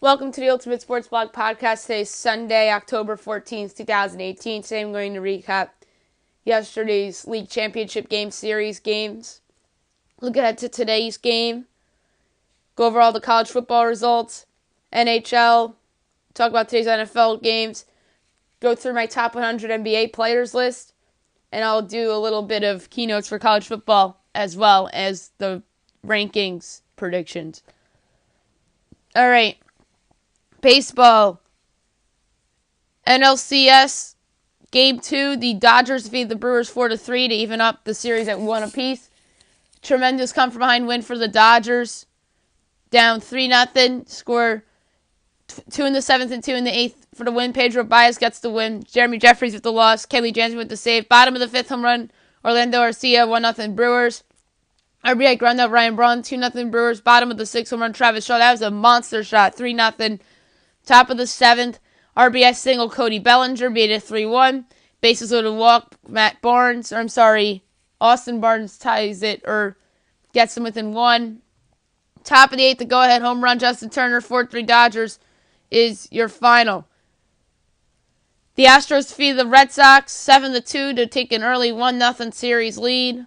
Welcome to the Ultimate Sports Blog Podcast. Today is Sunday, October 14th, 2018. Today I'm going to recap yesterday's League Championship Game Series games, look ahead to today's game, go over all the college football results, NHL, talk about today's NFL games, go through my top 100 NBA players list, and I'll do a little bit of keynotes for college football as well as the rankings predictions. All right. Baseball. NLCS Game 2, the Dodgers defeated the Brewers 4-3 to even up the series at 1 apiece. Tremendous come-from-behind win for the Dodgers. Down 3-0. Score 2 in the 7th and 2 in the 8th for the win. Pedro Baez gets the win. Jeremy Jeffries with the loss. Kelly Jansen with the save. Bottom of the 5th home run. Orlando Arcia, 1-0 Brewers. RBI ground out Ryan Braun, 2-0 Brewers. Bottom of the 6th home run Travis Shaw. That was a monster shot. 3-0. Top of the 7th, RBI single Cody Bellinger made it 3-1. Bases loaded walk, Austin Barnes ties it or gets them within 1. Top of the 8th, the go-ahead home run, Justin Turner, 4-3 Dodgers is your final. The Astros defeated the Red Sox 7-2 to take an early 1-0 series lead.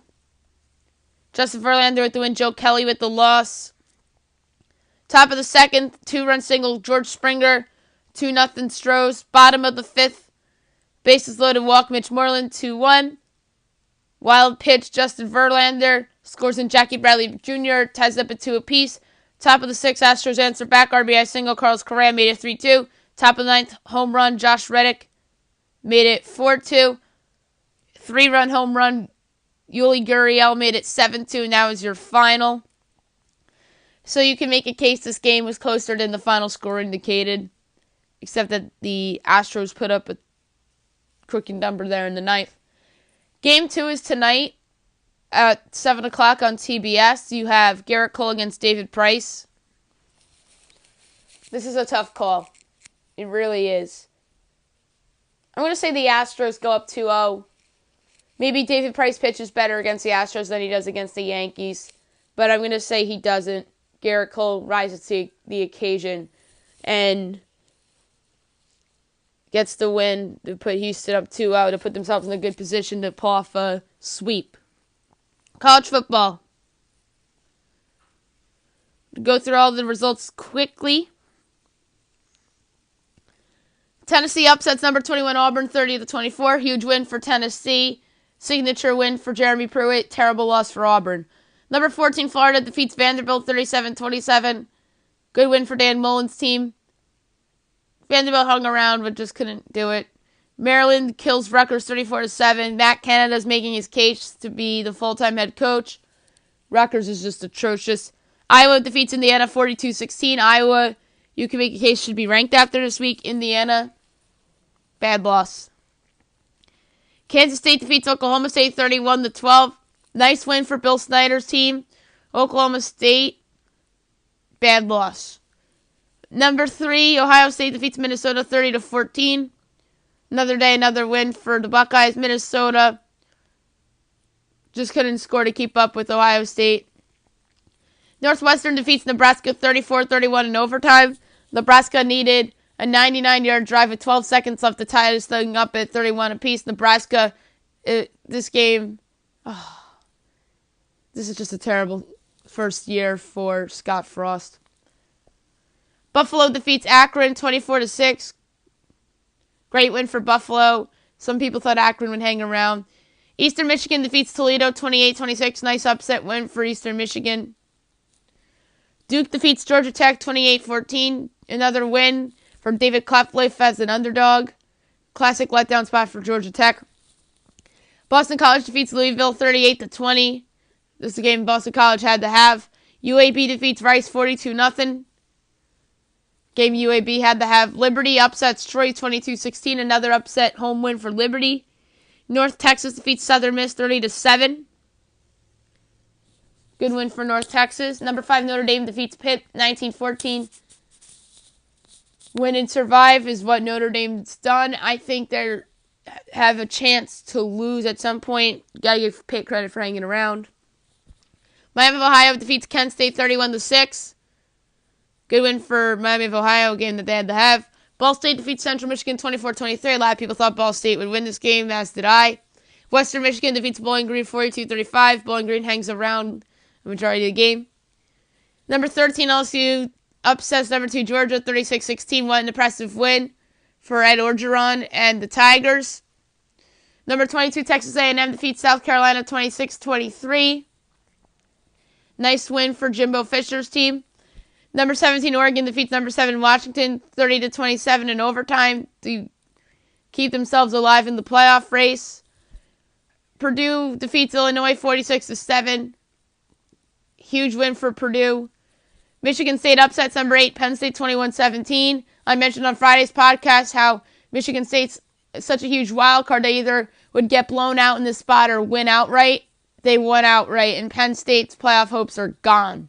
Justin Verlander with the win, Joe Kelly with the loss. Top of the 2nd, 2-run single, George Springer, 2-0 Stros. Bottom of the 5th, bases loaded walk, Mitch Moreland, 2-1. Wild pitch, Justin Verlander, scores in Jackie Bradley Jr., ties up at 2 apiece. Top of the 6th, Astros answer back, RBI single, Carlos Correa made it 3-2. Top of the 9th, home run, Josh Reddick made it 4-2. 3-run home run, Yuli Gurriel made it 7-2, and that was your final. So you can make a case this game was closer than the final score indicated, except that the Astros put up a crooked number there in the 9th. Game 2 is tonight at 7 o'clock on TBS. You have Garrett Cole against David Price. This is a tough call. It really is. I'm going to say the Astros go up 2-0. Maybe David Price pitches better against the Astros than he does against the Yankees, but I'm going to say he doesn't. Garrett Cole rises to the occasion and gets the win to put Houston up 2-0 to put themselves in a good position to pull off a sweep. College football. Go through all the results quickly. Tennessee upsets number 21 Auburn 30-24. Huge win for Tennessee. Signature win for Jeremy Pruitt. Terrible loss for Auburn. Number 14 Florida defeats Vanderbilt 37-27. Good win for Dan Mullen's team. Vanderbilt hung around but just couldn't do it. Maryland kills Rutgers 34-7. Matt Canada's making his case to be the full-time head coach. Rutgers is just atrocious. Iowa defeats Indiana 42-16. Iowa, you can make a case, should be ranked after this week. Indiana, bad loss. Kansas State defeats Oklahoma State 31-12. Nice win for Bill Snyder's team. Oklahoma State, bad loss. Number 3, Ohio State defeats Minnesota 30-14. Another day, another win for the Buckeyes. Minnesota just couldn't score to keep up with Ohio State. Northwestern defeats Nebraska 34-31 in overtime. Nebraska needed a 99-yard drive with 12 seconds left to tie this thing up at 31 apiece. Nebraska, this game, this is just a terrible first year for Scott Frost. Buffalo defeats Akron 24-6. Great win for Buffalo. Some people thought Akron would hang around. Eastern Michigan defeats Toledo 28-26. Nice upset win for Eastern Michigan. Duke defeats Georgia Tech 28-14. Another win for David Cutcliffe as an underdog. Classic letdown spot for Georgia Tech. Boston College defeats Louisville 38-20. This is a game Boston College had to have. UAB defeats Rice 42-0. Game UAB had to have. Liberty upsets Troy 22-16. Another upset home win for Liberty. North Texas defeats Southern Miss 30-7. Good win for North Texas. Number 5 Notre Dame defeats Pitt 19-14. Win and survive is what Notre Dame's done. I think they have a chance to lose at some point. Gotta give Pitt credit for hanging around. Miami of Ohio defeats Kent State 31-6. Good win for Miami of Ohio, a game that they had to have. Ball State defeats Central Michigan 24-23. A lot of people thought Ball State would win this game, as did I. Western Michigan defeats Bowling Green 42-35. Bowling Green hangs around the majority of the game. Number 13, LSU upsets number 2, Georgia 36-16. What an impressive win for Ed Orgeron and the Tigers. Number 22, Texas A&M defeats South Carolina 26-23. Nice win for Jimbo Fisher's team. Number 17, Oregon defeats number 7, Washington 30-27 in overtime to keep themselves alive in the playoff race. Purdue defeats Illinois 46-7. Huge win for Purdue. Michigan State upsets number 8, Penn State 21-17. I mentioned on Friday's podcast how Michigan State's such a huge wild card. They either would get blown out in this spot or win outright. They won outright, and Penn State's playoff hopes are gone.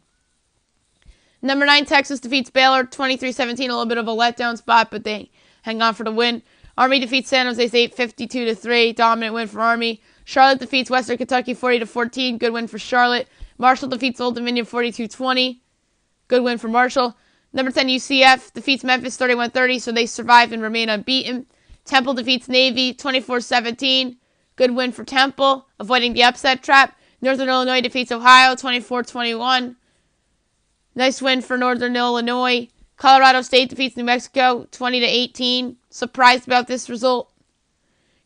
Number 9, Texas defeats Baylor 23-17. A little bit of a letdown spot, but they hang on for the win. Army defeats San Jose State 52-3. Dominant win for Army. Charlotte defeats Western Kentucky 40-14. Good win for Charlotte. Marshall defeats Old Dominion 42-20. Good win for Marshall. Number 10, UCF defeats Memphis 31-30, so they survive and remain unbeaten. Temple defeats Navy 24-17. Good win for Temple, avoiding the upset trap. Northern Illinois defeats Ohio 24-21. Nice win for Northern Illinois. Colorado State defeats New Mexico 20-18. Surprised about this result.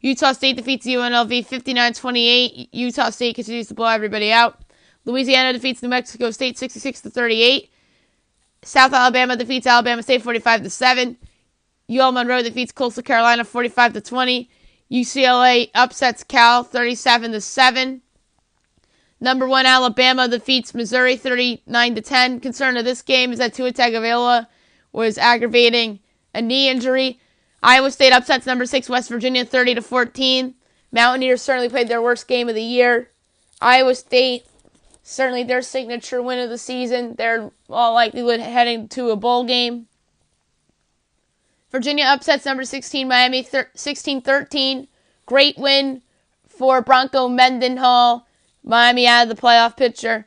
Utah State defeats UNLV 59-28. Utah State continues to blow everybody out. Louisiana defeats New Mexico State 66-38. South Alabama defeats Alabama State 45-7. UL Monroe defeats Coastal Carolina 45-20. UCLA upsets Cal 37-7. Number 1 Alabama defeats Missouri 39-10. Concern of this game is that Tua Tagovailoa was aggravating a knee injury. Iowa State upsets number 6 West Virginia 30-14. Mountaineers certainly played their worst game of the year. Iowa State, certainly their signature win of the season. They're all likely heading to a bowl game. Virginia upsets number 16 Miami 16-13. Great win for Bronco Mendenhall. Miami out of the playoff picture.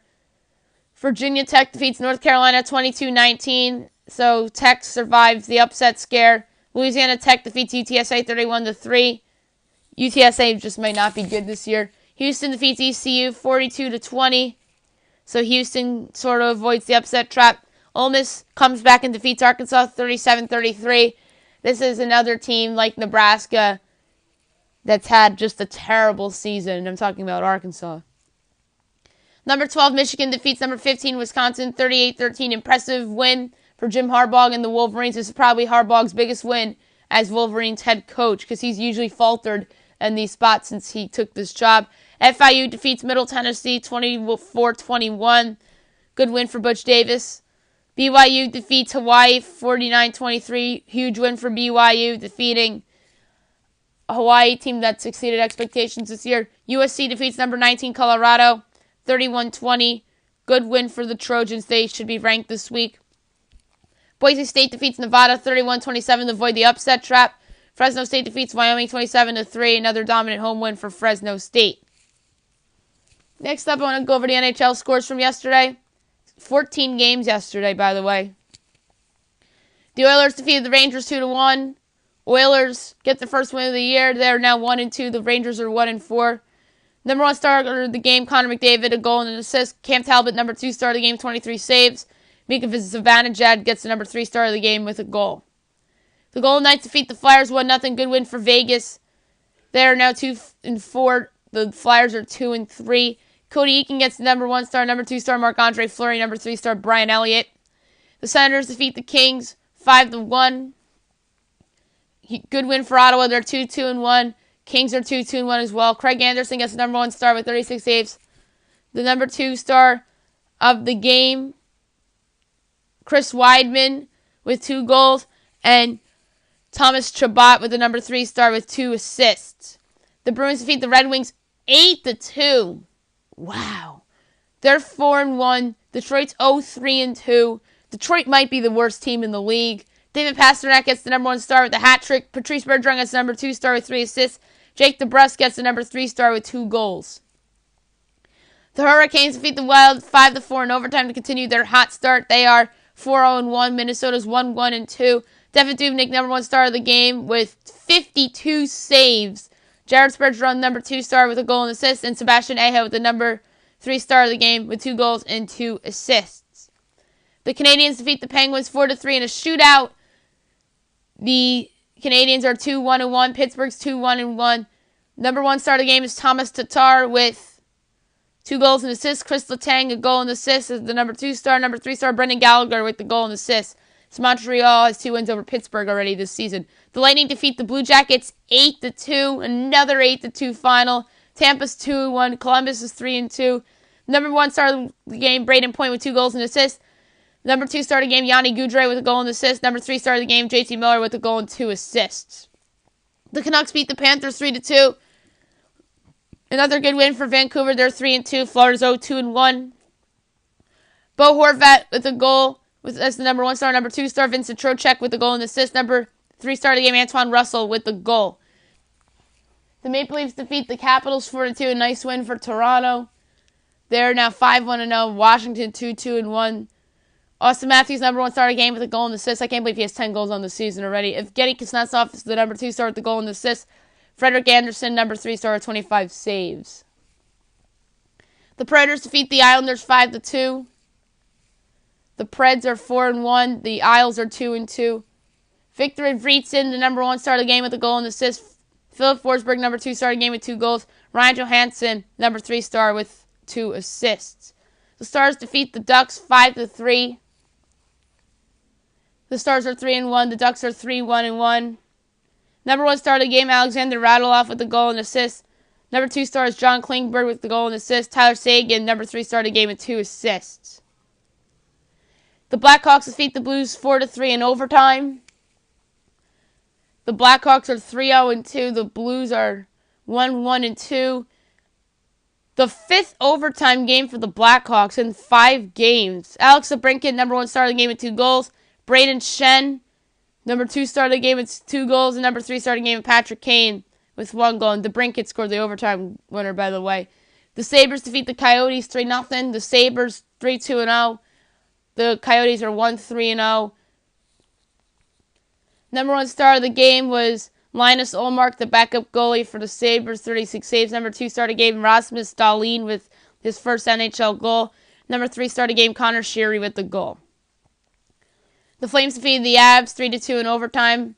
Virginia Tech defeats North Carolina 22-19. So Tech survives the upset scare. Louisiana Tech defeats UTSA 31-3. UTSA just might not be good this year. Houston defeats ECU 42-20. So Houston sort of avoids the upset trap. Ole Miss comes back and defeats Arkansas 37-33. This is another team like Nebraska that's had just a terrible season. I'm talking about Arkansas. Number 12, Michigan defeats number 15, Wisconsin 38-13. Impressive win for Jim Harbaugh and the Wolverines. This is probably Harbaugh's biggest win as Wolverines head coach because he's usually faltered in these spots since he took this job. FIU defeats Middle Tennessee 24-21. Good win for Butch Davis. BYU defeats Hawaii 49-23. Huge win for BYU, defeating a Hawaii team that's exceeded expectations this year. USC defeats number 19 Colorado 31-20. Good win for the Trojans. They should be ranked this week. Boise State defeats Nevada 31-27 to avoid the upset trap. Fresno State defeats Wyoming 27-3. Another dominant home win for Fresno State. Next up, I want to go over the NHL scores from yesterday. 14 games yesterday, by the way. The Oilers defeated the Rangers 2-1. Oilers get the first win of the year. They're now 1-2. The Rangers are 1-4. Number 1 star of the game, Connor McDavid, a goal and an assist. Cam Talbot, number 2 star of the game, 23 saves. Mika Zibanejad gets the number 3 star of the game with a goal. The Golden Knights defeat the Flyers 1-0. Good win for Vegas. They are now 2-4. The Flyers are 2-3. Cody Eakin gets the number 1 star, number 2 star Marc-Andre Fleury, number 3 star Brian Elliott. The Senators defeat the Kings 5-1. Good win for Ottawa. They're 2-1. Kings are 2-1 as well. Craig Anderson gets the number 1 star with 36 saves. The number 2 star of the game, Chris Weidman with 2 goals. And Thomas Chabot with the number 3 star with 2 assists. The Bruins defeat the Red Wings 8-2. Wow. They're 4-1. Detroit's 0-3-2. Detroit might be the worst team in the league. David Pastrnak gets the number 1 star with a hat trick. Patrice Bergeron gets the number 2 star with 3 assists. Jake DeBrusk gets the number 3 star with 2 goals. The Hurricanes defeat the Wild 5-4 in overtime to continue their hot start. They are 4-0-1. Minnesota's 1-1-2. Devin Dubnyk, number 1 star of the game with 52 saves. Jared Spurgeon, number 2 star with a goal and assist. And Sebastian Aho with the number 3 star of the game with 2 goals and 2 assists. The Canadiens defeat the Penguins 4-3 in a shootout. The Canadiens are 2-1-1. Pittsburgh's 2-1-1. Number 1 star of the game is Thomas Tatar with 2 goals and assists. Chris Letang, a goal and assist, is the number 2 star. Number 3 star, Brendan Gallagher with the goal and assist. So Montreal has 2 wins over Pittsburgh already this season. The Lightning defeat the Blue Jackets 8-2. Another 8-2 final. Tampa's 2-1. Columbus is 3-2. Number 1 star of the game, Braden Point with 2 goals and assists. Number 2 star of the game, Yanni Goudreau with a goal and assist. Number 3 star of the game, JT Miller with a goal and 2 assists. The Canucks beat the Panthers 3-2. Another good win for Vancouver. They're 3-2. Florida's 0-2-1. Bo Horvat with a goal as the number 1 star. Number 2 star, Vincent Trocheck with a goal and assist. Number 3 star of the game, Antoine Russell with the goal. The Maple Leafs defeat the Capitals 4-2. A nice win for Toronto. They're now 5-1-0. Washington 2-2-1. Austin Matthews, number 1 star of the game with a goal and assist. I can't believe he has 10 goals on the season already. Evgeny Kuznetsov is the number 2 star with the goal and assist. Frederik Andersen, number 3 star with 25 saves. The Predators defeat the Islanders 5-2. The Preds are 4-1. The Isles are 2-2. Victor Vritsin, the number 1 star of the game with a goal and assist. Philip Forsberg, number 2 star of the game with 2 goals. Ryan Johansson, number 3 star with 2 assists. The Stars defeat the Ducks 5-3. The Stars are 3-1. The Ducks are 3-1-1. Number 1 star of the game, Alexander Radulov with the goal and assist. Number 2 star is John Klingberg with the goal and assist. Tyler Seguin, number 3 star of the game with 2 assists. The Blackhawks defeat the Blues 4-3 in overtime. The Blackhawks are 3-0-2. The Blues are 1-1-2. The 5th overtime game for the Blackhawks in 5 games. Alex DeBrincat, number 1 star of the game with 2 goals. Braden Shen, number 2 star of the game with 2 goals. And number 3 star of the game with Patrick Kane with 1 goal. And DeBrincat scored the overtime winner, by the way. The Sabres defeat the Coyotes 3-0. The Sabres 3-2-0. The Coyotes are 1-3-0. Number 1 star of the game was Linus Ullmark, the backup goalie for the Sabres, 36 saves. Number 2 star of the game, Rasmus Dahlin with his first NHL goal. Number 3 star of the game, Connor Sheary with the goal. The Flames defeated the Avs 3-2 in overtime.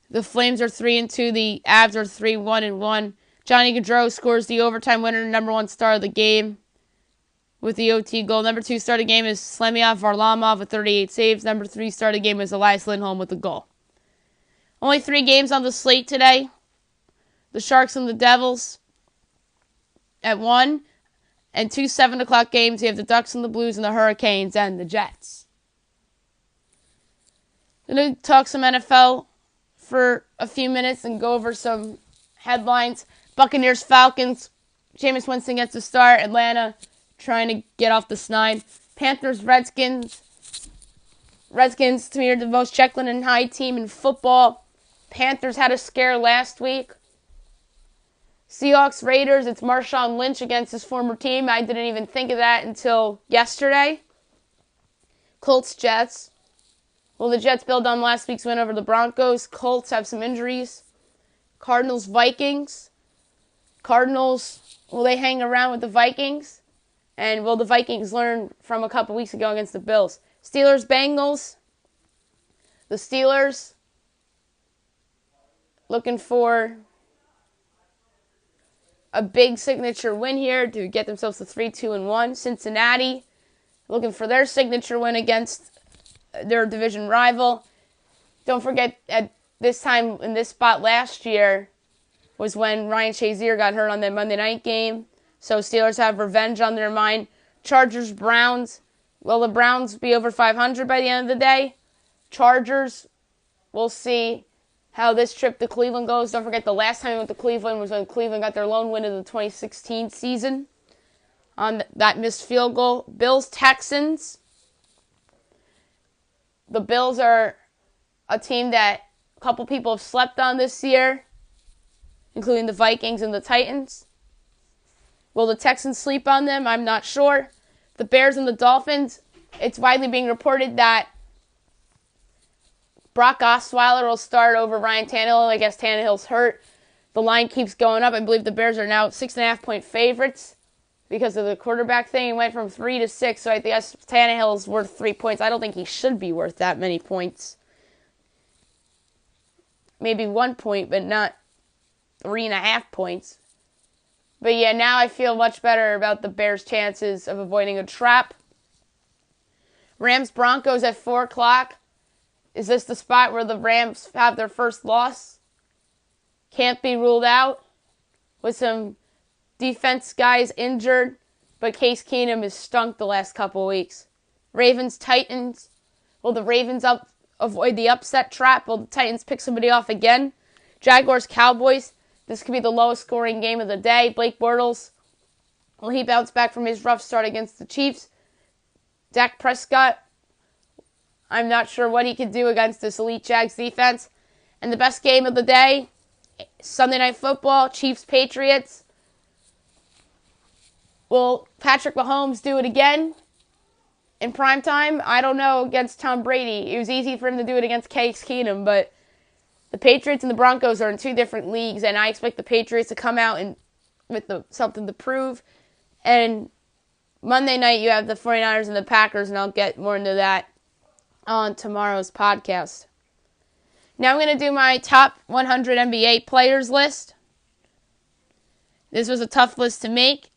The Flames are 3-2. The Avs are 3-1-1. Johnny Gaudreau scores the overtime winner, number 1 star of the game with the OT goal. Number 2 star of the game is Slemyov Varlamov with 38 saves. Number 3 star of the game is Elias Lindholm with the goal. Only 3 games on the slate today. The Sharks and the Devils at 1. And 2 7 o'clock games. You have the Ducks and the Blues and the Hurricanes and the Jets. I'm going to talk some NFL for a few minutes and go over some headlines. Buccaneers, Falcons. Jameis Winston gets the start. Atlanta trying to get off the snide. Panthers, Redskins. Redskins, to me, are the most Jekyll and Hyde team in football. Panthers had a scare last week. Seahawks, Raiders, it's Marshawn Lynch against his former team. I didn't even think of that until yesterday. Colts, Jets. Will the Jets build on last week's win over the Broncos? Colts have some injuries. Cardinals, Vikings. Cardinals, will they hang around with the Vikings? And will the Vikings learn from a couple weeks ago against the Bills? Steelers, Bengals. The Steelers looking for a big signature win here to get themselves to 3-2-1. Cincinnati looking for their signature win against their division rival. Don't forget, at this time in this spot last year was when Ryan Shazier got hurt on that Monday night game. So Steelers have revenge on their mind. Chargers, Browns. Will the Browns be over 500 by the end of the day? Chargers, we'll see how this trip to Cleveland goes. Don't forget, the last time we went to Cleveland was when Cleveland got their lone win of the 2016 season on that missed field goal. Bills, Texans. The Bills are a team that a couple people have slept on this year, including the Vikings and the Titans. Will the Texans sleep on them? I'm not sure. The Bears and the Dolphins. It's widely being reported that Brock Osweiler will start over Ryan Tannehill. I guess Tannehill's hurt. The line keeps going up. I believe the Bears are now 6.5-point favorites because of the quarterback thing. It went from 3 to 6, so I guess Tannehill's worth 3 points. I don't think he should be worth that many points. Maybe 1 point, but not 3.5 points. But yeah, now I feel much better about the Bears' chances of avoiding a trap. Rams-Broncos at 4 o'clock. Is this the spot where the Rams have their first loss? Can't be ruled out with some defense guys injured, but Case Keenum has stunk the last couple weeks. Ravens-Titans. Will the Ravens avoid the upset trap? Will the Titans pick somebody off again? Jaguars-Cowboys. This could be the lowest scoring game of the day. Blake Bortles, will he bounce back from his rough start against the Chiefs? Dak Prescott, I'm not sure what he could do against this elite Jags defense. And the best game of the day, Sunday Night Football, Chiefs-Patriots. Will Patrick Mahomes do it again in primetime? I don't know, against Tom Brady. It was easy for him to do it against Case Keenum, but the Patriots and the Broncos are in two different leagues, and I expect the Patriots to come out and with something to prove. And Monday night, you have the 49ers and the Packers, and I'll get more into that on tomorrow's podcast. Now I'm going to do my top 100 NBA players list. This was a tough list to make.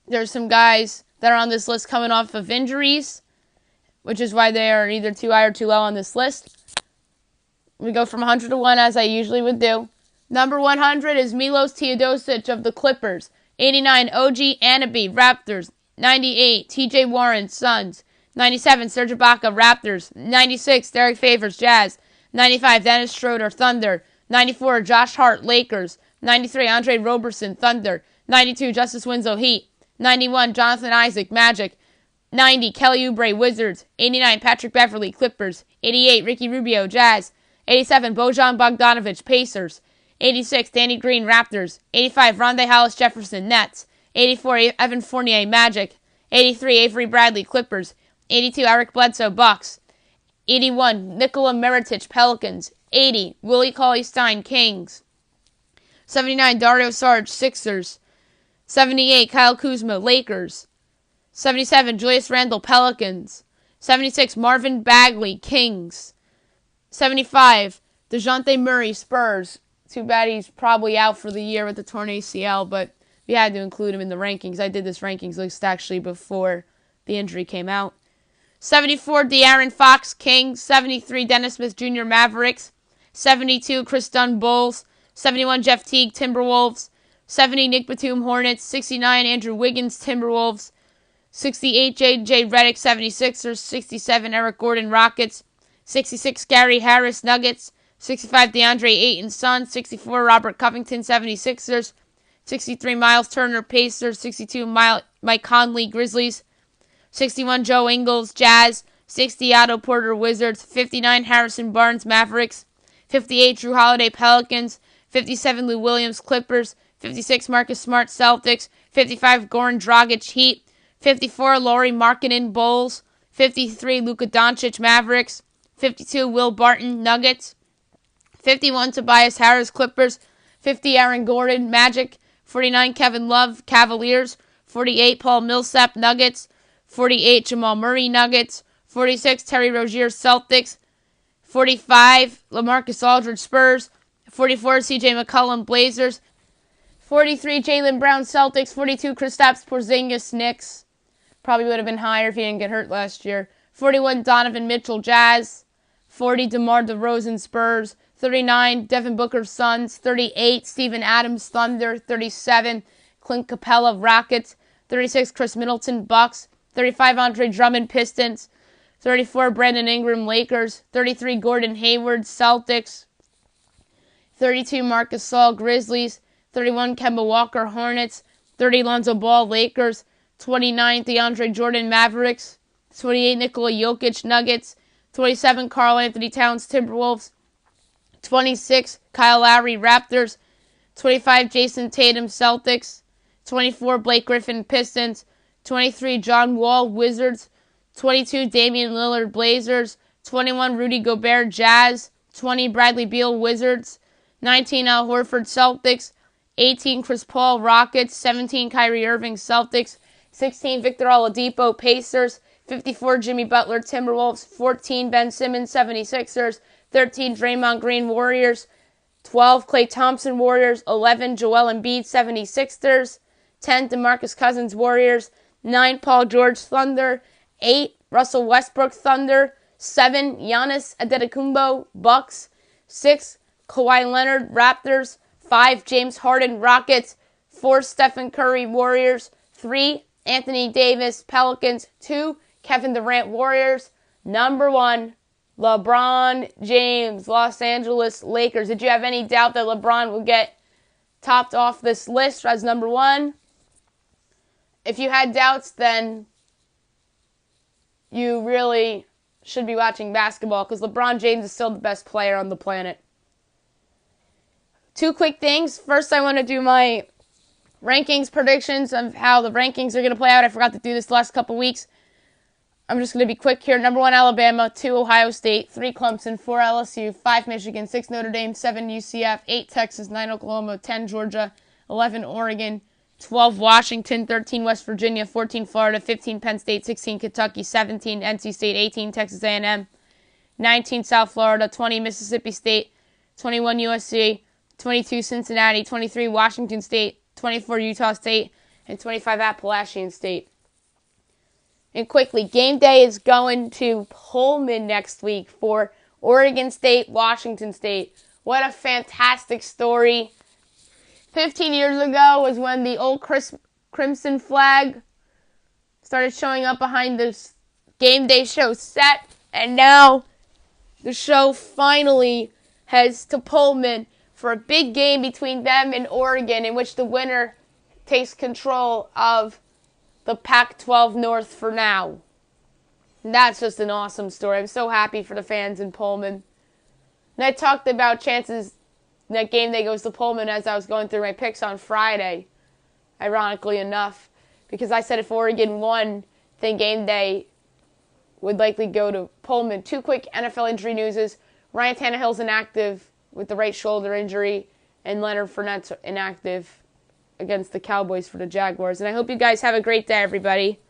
There's some guys that are on this list coming off of injuries, which is why they are either too high or too low on this list. We go from 100 to 1 as I usually would do. Number 100 is Milos Teodosic of the Clippers. 89, OG Anunoby, Raptors. 98, TJ Warren, Suns. 97, Serge Ibaka, Raptors. 96, Derek Favors, Jazz. 95, Dennis Schroeder, Thunder. 94, Josh Hart, Lakers. 93, Andre Roberson, Thunder. 92, Justice Winslow, Heat. 91, Jonathan Isaac, Magic. 90, Kelly Oubre, Wizards. 89, Patrick Beverley, Clippers. 88, Ricky Rubio, Jazz. 87, Bojan Bogdanovic, Pacers. 86, Danny Green, Raptors. 85, Rondae Hollis-Jefferson, Nets. 84, Evan Fournier, Magic. 83, Avery Bradley, Clippers. 82, Eric Bledsoe, Bucks. 81, Nikola Mirotic, Pelicans. 80, Willie Cauley-Stein, Kings. 79, Dario Saric, Sixers. 78, Kyle Kuzma, Lakers. 77, Julius Randle, Pelicans. 76, Marvin Bagley, Kings. 75, DeJounte Murray, Spurs. Too bad he's probably out for the year with the torn ACL, but we had to include him in the rankings. I did this rankings list actually before the injury came out. 74, De'Aaron Fox, Kings. 73, Dennis Smith Jr., Mavericks. 72, Chris Dunn, Bulls. 71, Jeff Teague, Timberwolves. 70, Nick Batum, Hornets. 69, Andrew Wiggins, Timberwolves. 68, J.J. Redick, 76ers. 67, Eric Gordon, Rockets. 66, Gary Harris, Nuggets. 65, DeAndre Ayton, Suns. 64, Robert Covington, 76ers. 63, Miles Turner, Pacers. 62, Mike Conley, Grizzlies. 61, Joe Ingles, Jazz. 60, Otto Porter, Wizards. 59, Harrison Barnes, Mavericks. 58, Drew Holiday, Pelicans. 57, Lou Williams, Clippers. 56, Marcus Smart, Celtics. 55, Goran Dragic, Heat. 54, Lauri Markkanen, Bulls. 53, Luka Doncic, Mavericks. 52, Will Barton, Nuggets. 51, Tobias Harris, Clippers. 50, Aaron Gordon, Magic. 49, Kevin Love, Cavaliers. 48, Paul Millsap, Nuggets. 48, Jamal Murray, Nuggets. 46, Terry Rozier, Celtics. 45, LaMarcus Aldridge, Spurs. 44, CJ McCollum, Blazers. 43, Jaylen Brown, Celtics. 42, Kristaps Porzingis, Knicks. Probably would have been higher if he didn't get hurt last year. 41, Donovan Mitchell, Jazz. 40, DeMar DeRozan, Spurs. 39, Devin Booker, Suns. 38, Steven Adams, Thunder. 37, Clint Capella, Rockets. 36, Chris Middleton, Bucks. 35, Andre Drummond, Pistons. 34, Brandon Ingram, Lakers. 33, Gordon Hayward, Celtics. 32, Marc Gasol, Grizzlies. 31, Kemba Walker, Hornets. 30, Lonzo Ball, Lakers. 29, DeAndre Jordan, Mavericks. 28, Nikola Jokic, Nuggets. 27, Karl Anthony Towns, Timberwolves. 26, Kyle Lowry, Raptors. 25, Jason Tatum, Celtics. 24, Blake Griffin, Pistons. 23, John Wall, Wizards. 22, Damian Lillard, Blazers. 21, Rudy Gobert, Jazz. 20, Bradley Beal, Wizards. 19, Al Horford, Celtics. 18, Chris Paul, Rockets. 17, Kyrie Irving, Celtics. 16, Victor Oladipo, Pacers. 54, Jimmy Butler, Timberwolves. 14, Ben Simmons, 76ers. 13, Draymond Green, Warriors. 12, Klay Thompson, Warriors. 11, Joel Embiid, 76ers. 10, DeMarcus Cousins, Warriors. 9, Paul George, Thunder. 8, Russell Westbrook, Thunder. 7, Giannis Antetokounmpo, Bucks. 6, Kawhi Leonard, Raptors. 5, James Harden, Rockets. 4, Stephen Curry, Warriors. 3, Anthony Davis, Pelicans. 2, Kevin Durant, Warriors. Number 1, LeBron James, Los Angeles Lakers. Did you have any doubt that LeBron would get topped off this list as number 1? If you had doubts, then you really should be watching basketball because LeBron James is still the best player on the planet. 2 quick things. First, I want to do my rankings predictions of how the rankings are going to play out. I forgot to do this the last couple weeks. I'm just going to be quick here. Number 1, Alabama. 2, Ohio State. 3, Clemson. 4, LSU. 5, Michigan. 6, Notre Dame. 7, UCF. 8, Texas. 9, Oklahoma. 10, Georgia. 11, Oregon. 12, Washington. 13, West Virginia. 14, Florida. 15, Penn State. 16, Kentucky. 17, NC State. 18, Texas A&M. 19, South Florida. 20, Mississippi State. 21, USC. 22, Cincinnati. 23, Washington State. 24, Utah State. And 25, Appalachian State. And quickly, game day is going to Pullman next week for Oregon State, Washington State. What a fantastic story. 15 years ago was when the old crimson flag started showing up behind this game day show set. And now the show finally heads to Pullman for a big game between them and Oregon, in which the winner takes control of the Pac-12 North for now. And that's just an awesome story. I'm so happy for the fans in Pullman. And I talked about chances that game day goes to Pullman as I was going through my picks on Friday, ironically enough, because I said if Oregon won, then game day would likely go to Pullman. 2 quick NFL injury newses. Ryan Tannehill's inactive with the right shoulder injury, and Leonard Fournette's inactive against the Cowboys for the Jaguars. And I hope you guys have a great day, everybody.